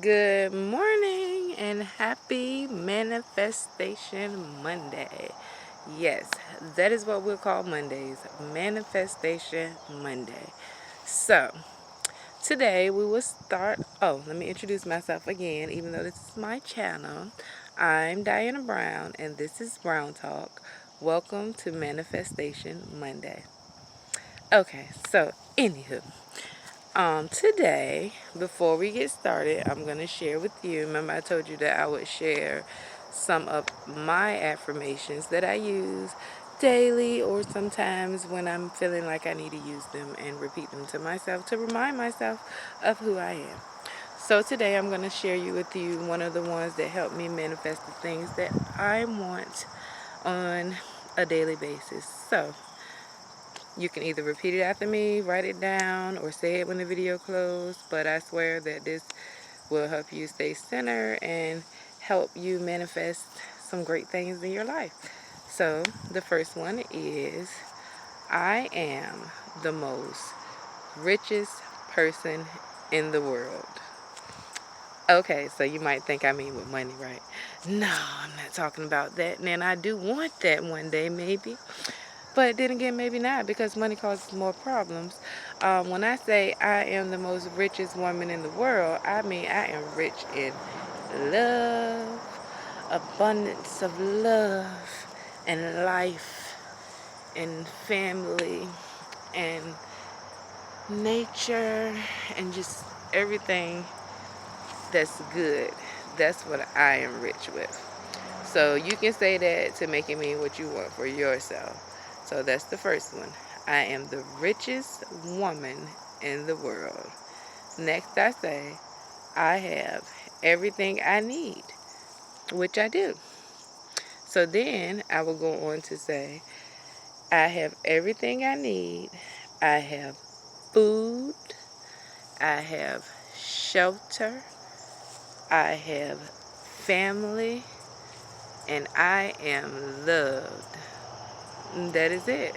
Good morning and happy Manifestation Monday. Yes, that is what we'll call Mondays, Manifestation Monday. So, today we will start. Oh, let me introduce myself again, even though this is my channel. I'm Diana Brown, and this is Brown Talk. Welcome to Manifestation Monday. Okay, so, anywho. Today, before we get started, I'm going to share with you. Remember, I told you that I would share some of my affirmations that I use daily or sometimes when I'm feeling like I need to use them and repeat them to myself to remind myself of who I am. So today I'm going to share with you one of the ones that help me manifest the things that I want on a daily basis. So you can either repeat it after me, write it down, or say it when the video closes, but I swear that this will help you stay centered and help you manifest some great things in your life. So, the first one is I am the most richest person in the world. Okay, so you might think I mean with money, right? No, I'm not talking about that. And I do want that one day, maybe. But then again, maybe not because money causes more problems. When I say I am the most richest woman in the world, I mean I am rich in love, abundance of love, and life, and family, and nature, and just everything that's good. That's what I am rich with. So you can say that to make it mean what you want for yourself. So that's the first one. I am the richest woman in the world. Next, I say, I have everything I need, which I do. So then I will go on to say, I have everything I need. I have food. I have shelter. I have family. And I am loved. That is it.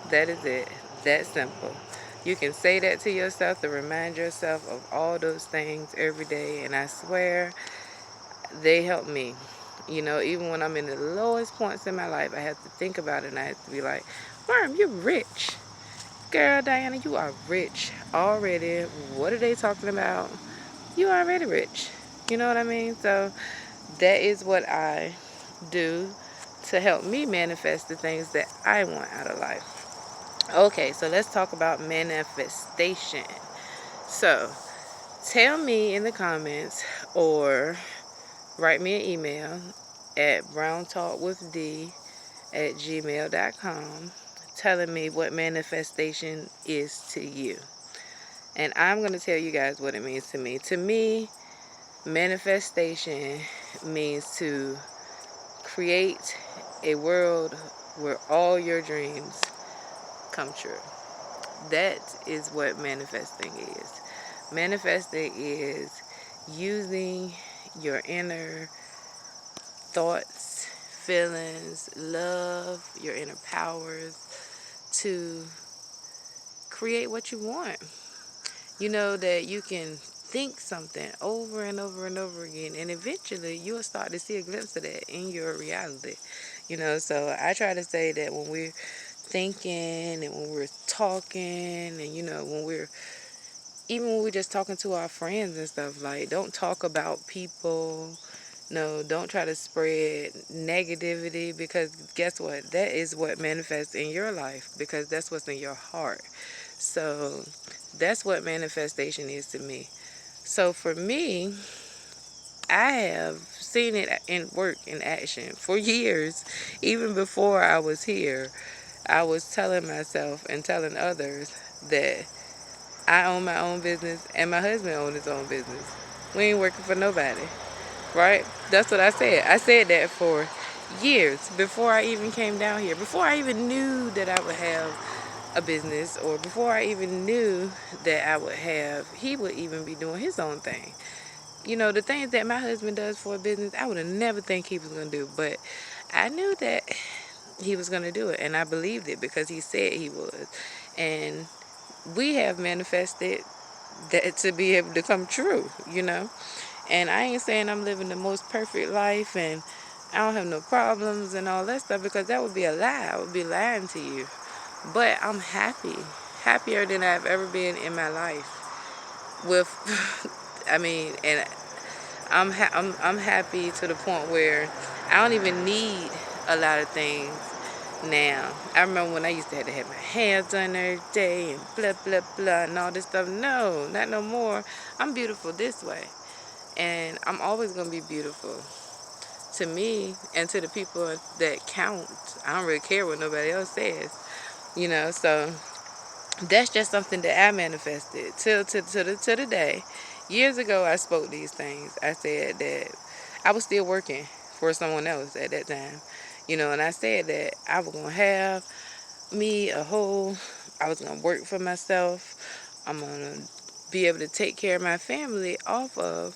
That is it. That simple. You can say that to yourself to remind yourself of all those things every day. And I swear they help me. Even when I'm in the lowest points in my life, I have to think about it and I have to be like, Worm, you're rich. Girl, Diana, you are rich already. What are they talking about? You are already rich. You know what I mean? So that is what I do to help me manifest the things that I want out of life. Okay, so let's talk about manifestation. So, tell me in the comments or write me an email at browntalkwithd@gmail.com telling me what manifestation is to you. And I'm going to tell you guys what it means to me. To me, manifestation means to create a world where all your dreams come true. That is what manifesting is. Manifesting is using your inner thoughts, feelings, love, your inner powers to create what you want. You know that you can think something over and over and over again, and eventually you'll start to see a glimpse of that in your reality. So I try to say that when we're thinking and when we're talking, and when we're just talking to our friends and stuff, like, don't talk about people. No, don't try to spread negativity, because guess what? That is what manifests in your life, because that's what's in your heart. So that's what manifestation is to me. So for me, I have seen it in work, in action for years. Even before I was here, I was telling myself and telling others that I own my own business and my husband owns his own business. We ain't working for nobody, right? That's what I said. I said that for years before I even came down here, before I even knew that I would have a business, or before I even knew that he would even be doing his own thing. The things that my husband does for a business, I would have never think he was going to do, but I knew that he was going to do it, and I believed it because he said he would. And we have manifested that to be able to come true, And I ain't saying I'm living the most perfect life and I don't have no problems and all that stuff, because that would be a lie. I would be lying to you. But I'm happy, happier than I've ever been in my life. With, I mean, and I'm happy to the point where I don't even need a lot of things now. I remember when I used to have my hair done every day and blah blah blah and all this stuff. No, not no more. I'm beautiful this way, and I'm always gonna be beautiful to me and to the people that count. I don't really care what nobody else says. So that's just something that I manifested till the day. Years ago, I spoke these things. I said that I was still working for someone else at that time, and I said that I was gonna have me a whole. I was gonna work for myself. I'm gonna be able to take care of my family off of,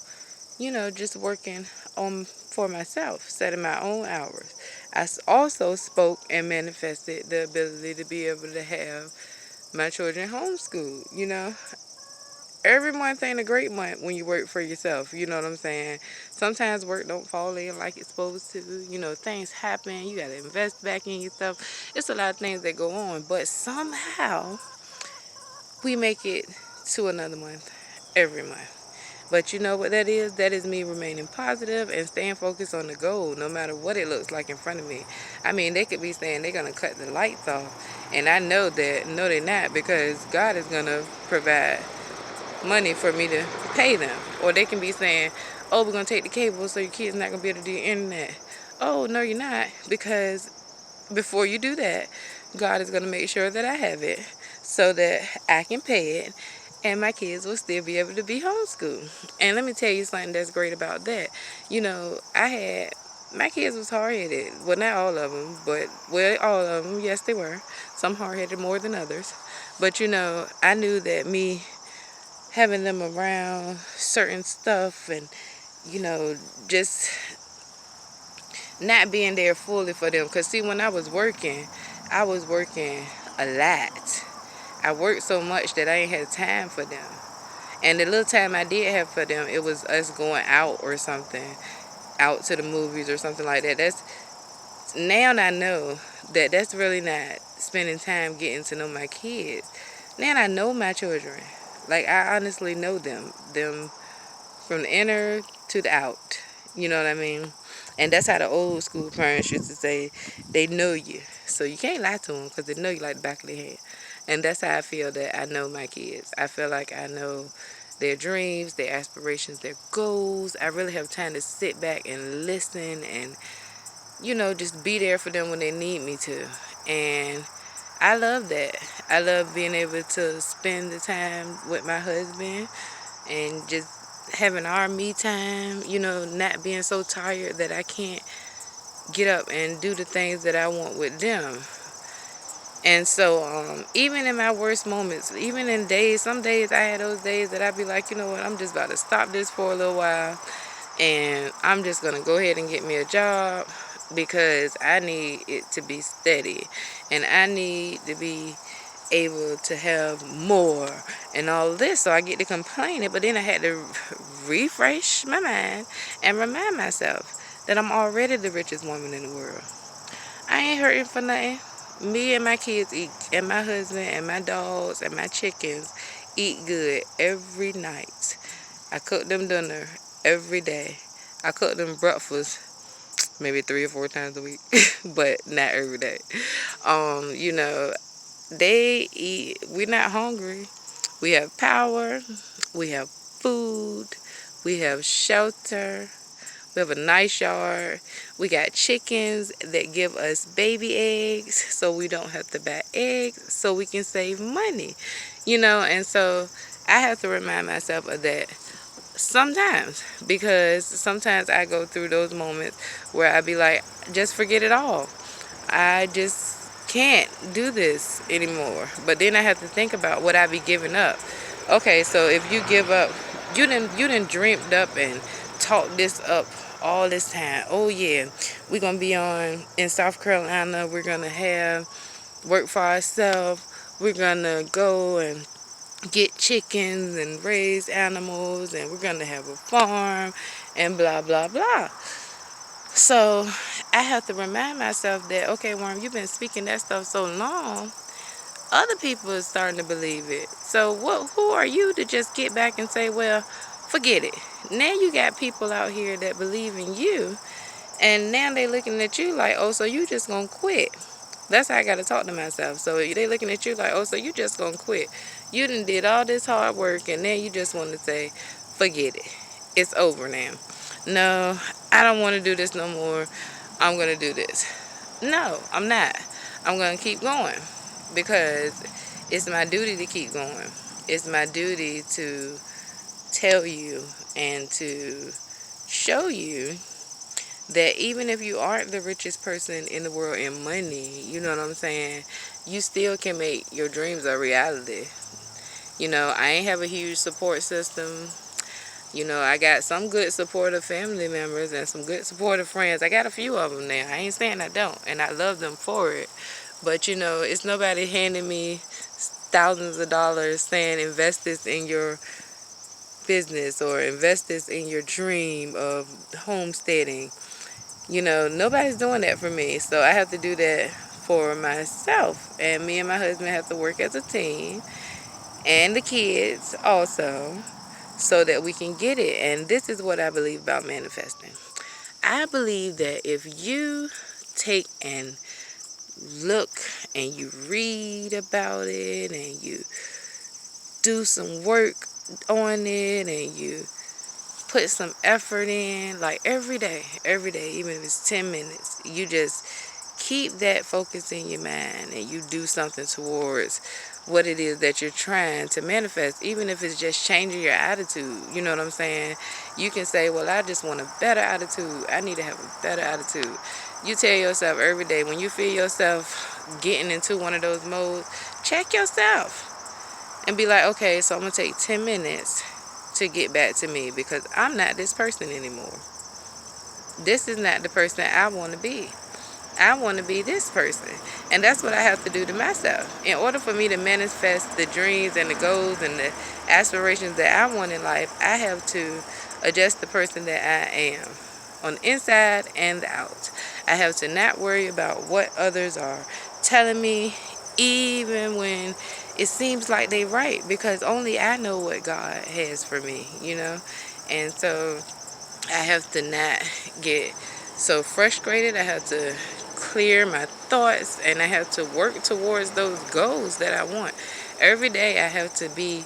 just working on for myself, setting my own hours. Also spoke and manifested the ability to be able to have my children homeschooled. Every month ain't a great month when you work for yourself. You know what I'm saying? Sometimes work don't fall in like it's supposed to. Things happen. You got to invest back in yourself. It's a lot of things that go on. But somehow we make it to another month every month. But you know what that is? That is me remaining positive and staying focused on the goal, no matter what it looks like in front of me. I mean, they could be saying they're going to cut the lights off. And I know that, no, they're not, because God is going to provide money for me to pay them. Or they can be saying, oh, we're going to take the cable so your kid's not going to be able to do the internet. Oh, no, you're not, because before you do that, God is going to make sure that I have it so that I can pay it and my kids will still be able to be homeschooled. And let me tell you something that's great about that. My kids was hard-headed. Well, not all of them, but, well, all of them, yes, they were. Some hard-headed more than others. But, I knew that me having them around certain stuff and, just not being there fully for them. Because, see, when I was working a lot. I worked so much that I ain't had time for them. And the little time I did have for them, it was us going out or something, out to the movies or something like that. Now I know that that's really not spending time getting to know my kids. Now I know my children. Like, I honestly know them from the inner to the out. You know what I mean? And that's how the old school parents used to say, they know you. So you can't lie to them because they know you like the back of their hand. And that's how I feel that I know my kids. I feel like I know their dreams, their aspirations, their goals. I really have time to sit back and listen and, just be there for them when they need me to. And I love that. I love being able to spend the time with my husband and just having our me time, not being so tired that I can't get up and do the things that I want with them. And so even in my worst moments, even in days, some days I had those days that I'd be like, you know what, I'm just about to stop this for a little while and I'm just going to go ahead and get me a job because I need it to be steady and I need to be able to have more and all this, so I get to complaining. But then I had to refresh my mind and remind myself that I'm already the richest woman in the world. I ain't hurting for nothing. Me and my kids eat, and my husband and my dogs and my chickens eat good every night. I cook them dinner every day. I cook them breakfast maybe 3 or 4 times a week, but not every day. You know, they eat. We're not hungry. We have power. We have food. We have shelter. We have a nice yard. We got chickens that give us baby eggs so we don't have to buy eggs so we can save money. And so I have to remind myself of that sometimes, because sometimes I go through those moments where I be like, just forget it all. I just can't do this anymore. But then I have to think about what I be giving up. Okay, so if you give up, you done dreamed up and talked this up all this time. Oh yeah, we're gonna be on in South Carolina. We're gonna have work for ourselves. We're gonna go and get chickens and raise animals, and we're going to have a farm and blah, blah, blah. So I have to remind myself that, okay, Worm, you've been speaking that stuff so long, other people are starting to believe it. So who are you to just get back and say, well, forget it? Now you got people out here that believe in you, and now they looking at you like, oh, so you just gonna quit. That's how I gotta talk to myself. So they looking at you like, oh, so you just gonna quit. You done did all this hard work, and now you just want to say, forget it. It's over now. No, I don't want to do this no more. I'm gonna do this. No, I'm not. I'm gonna keep going because it's my duty to keep going. It's my duty to tell you and to show you that even if you aren't the richest person in the world in money, you know what I'm saying, you still can make your dreams a reality. You know, I ain't have a huge support system. You know, I got some good supportive family members and some good supportive friends. I got a few of them now. I ain't saying I don't, and I love them for it. But, you know, it's nobody handing me thousands of dollars saying invest this in your business or invest this in your dream of homesteading. You know, nobody's doing that for me. So I have to do that for myself. And me and my husband have to work as a team, and the kids also, so that we can get it. And this is what I believe about manifesting. I believe that if you take and look and you read about it and you do some work on it and you put some effort in, like every day, even if it's 10 minutes, you just keep that focus in your mind and you do something towards what it is that you're trying to manifest, even if it's just changing your attitude. You know what I'm saying? You can say, well, I just want a better attitude. I need to have a better attitude. You tell yourself every day, when you feel yourself getting into one of those modes, check yourself and be like, okay, so I'm going to take 10 minutes to get back to me because I'm not this person anymore. This is not the person I want to be. I want to be this person. And that's what I have to do to myself. In order for me to manifest the dreams and the goals and the aspirations that I want in life, I have to adjust the person that I am on the inside and the out. I have to not worry about what others are telling me, even when it seems like they're right, because only I know what God has for me, you know? And so I have to not get so frustrated. I have to clear my thoughts and I have to work towards those goals that I want. Every day I have to be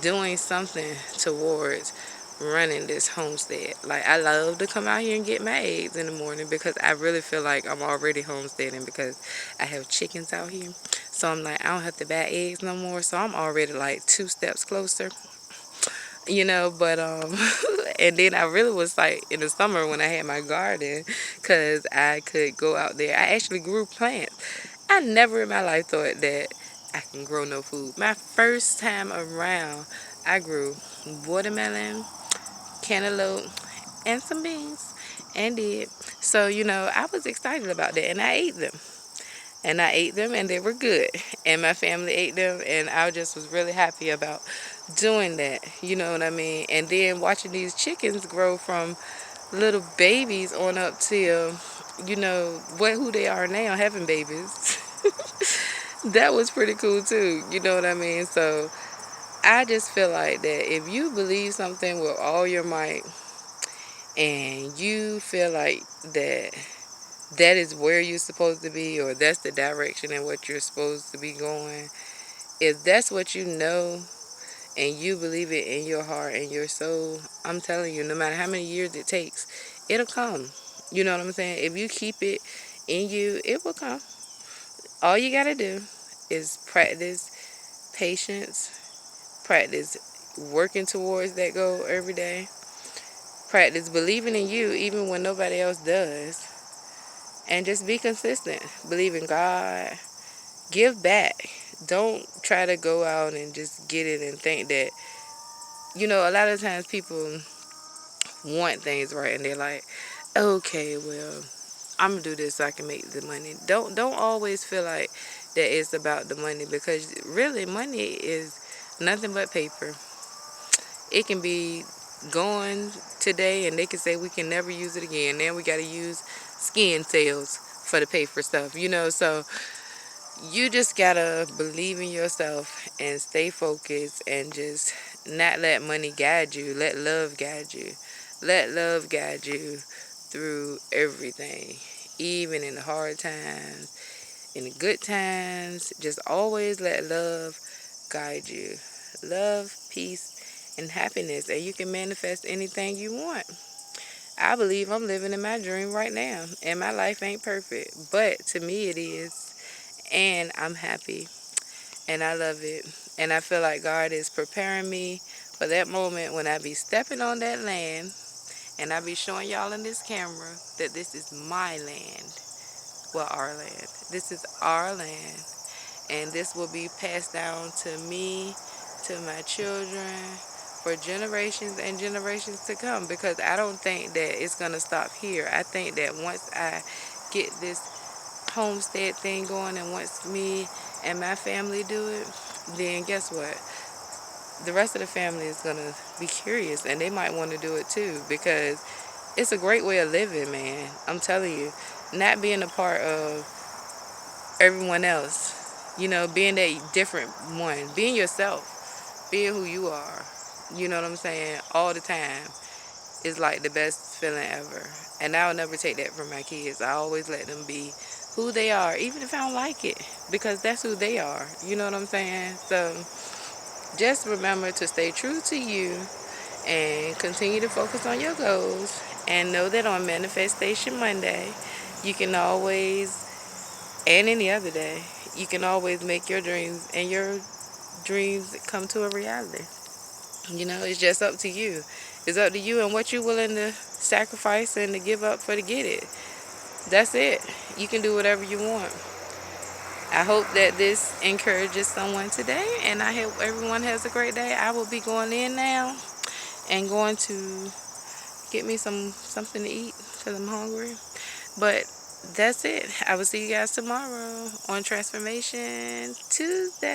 doing something towards running this homestead. Like, I love to come out here and get my eggs in the morning because I really feel like I'm already homesteading because I have chickens out here. So I'm like, I don't have to buy eggs no more. So I'm already like 2 steps closer, you know. But and then I really was like in the summer when I had my garden, because I could go out there. I actually grew plants. I never in my life thought that I can grow no food. My first time around, I grew watermelon, cantaloupe, and some beans, and did. So, you know, I was excited about that, and I ate them. And I ate them, and they were good. And my family ate them, and I just was really happy about doing that. You know what I mean? And then watching these chickens grow from little babies on up till, you know, who they are now, having babies. That was pretty cool too. You know what I mean? So I just feel like that if you believe something with all your might and you feel like that is where you're supposed to be, or that's the direction in what you're supposed to be going, if that's what you know and you believe it in your heart and your soul, I'm telling you, no matter how many years it takes, it'll come. You know what I'm saying? If you keep it in you, it will come. All you got to do is practice patience, practice working towards that goal every day, practice believing in you even when nobody else does, and just be consistent. Believe in God. Give back. Don't try to go out and just get it and think that, you know, a lot of times people want things right and they're like, okay, well, I'm gonna do this so I can make the money. Don't always feel like that it's about the money, because really money is Nothing but paper. It can be gone today and they can say we can never use it again. Then we got to use skin cells for the paper stuff, So you just got to believe in yourself and stay focused and just not let money guide you. Let love guide you. Let love guide you through everything, even in the hard times, in the good times. Just always let love guide you. Love, peace, and happiness, and you can manifest anything you want. I believe I'm living in my dream right now, and my life ain't perfect, but to me it is, and I'm happy, and I love it, and I feel like God is preparing me for that moment when I be stepping on that land, and I be showing y'all in this camera that this is my land. Well, our land. This is our land, and this will be passed down to me, to my children, for generations and generations to come, because I don't think that it's going to stop here. I think that once I get this homestead thing going and once me and my family do it, then guess what? The rest of the family is going to be curious and they might want to do it too, because it's a great way of living, man. I'm telling you, not being a part of everyone else, being that different one, being yourself, being who you are, you know what I'm saying, all the time is like the best feeling ever. And I'll never take that from my kids. I always let them be who they are, even if I don't like it, because that's who they are, you know what I'm saying? So just remember to stay true to you and continue to focus on your goals, and know that on Manifestation Monday, you can always, and any other day, you can always make your dreams and your dreams come to a reality. It's just up to you. It's up to you and what you're willing to sacrifice and to give up for to get it. That's it. You can do whatever you want. I hope that this encourages someone today, and I hope everyone has a great day. I will be going in now and going to get me something to eat because I'm hungry. But that's it. I will see you guys tomorrow on Transformation Tuesday.